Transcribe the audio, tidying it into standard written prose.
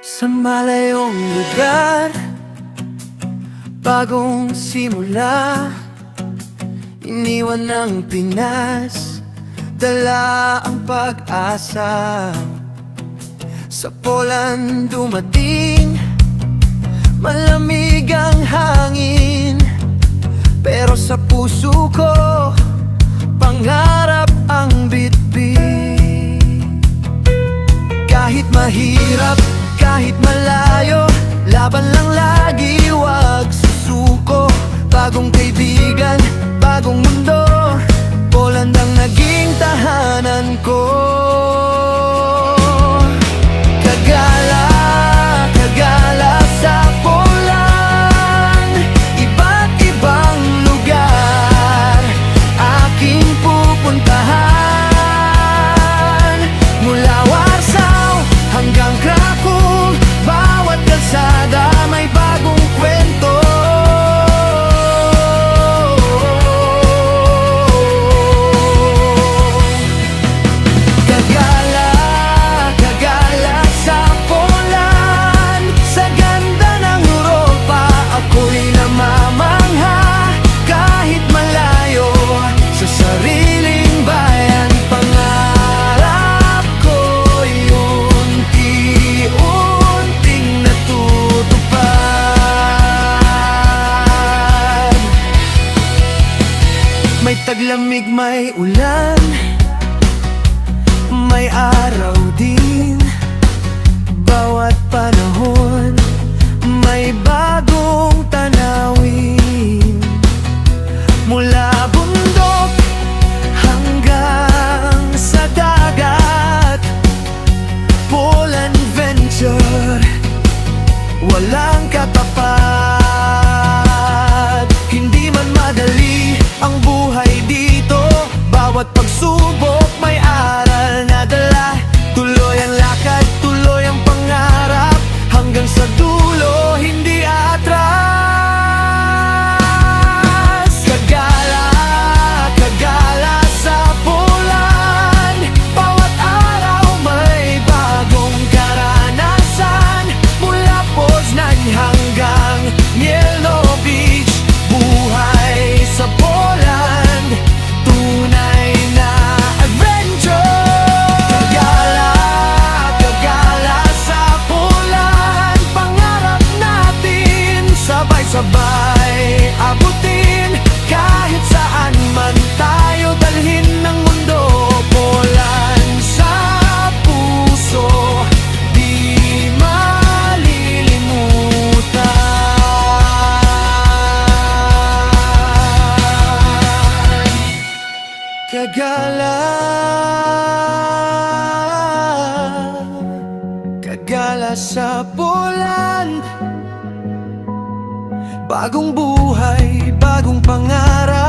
Sa malayong lugar, bagong simula, iniwan ng Pinas, dala ang pag-asa. Sa Poland dumating, malamig ang hangin, pero sa puso ko, pangarap ang bitbit. Kahit mahirap, kahit malayo, laban lang lagi, wag susuko. Bagong kaibigan, bagong mundo, Poland ang naging tahanan ko. Kagala, kagala sa Poland, iba't ibang lugar aking pupuntahan. Mula Warsaw hanggang Krakow, bawat kalsada may bagong kwento. Kagala, kagala sa Poland, sa ganda ng Europa, ako'y namamangha. Kahit malayo, sa sariling bayan, pangarap ko'y unti-unting natutupad. May taglamig, may ulan, may araw din. Bawat panahon, may bagong tanawin. Mula bundok hanggang sa dagat, Poland Venture, walang katapat. Hindi man madali ang buhay dito, bawat pagsubok may aral na dala. Tuloy ang lakad, tuloy ang pangarap, hanggang sa dulo hindi atras. Kagala, kagala sa Poland, bawat araw may bagong karanasan. Mula Poznan hanggang Mielno-Beach, buhay sa Poland, tunay na adventure. Kagala, kagala sa Poland, pangarap natin sabay-sabay abutin. Kahit saan man tayo dalhin ng mundo, Poland sa puso, di malilimutan. Kagala, kagala sa Poland, bagong buhay, bagong pangarap.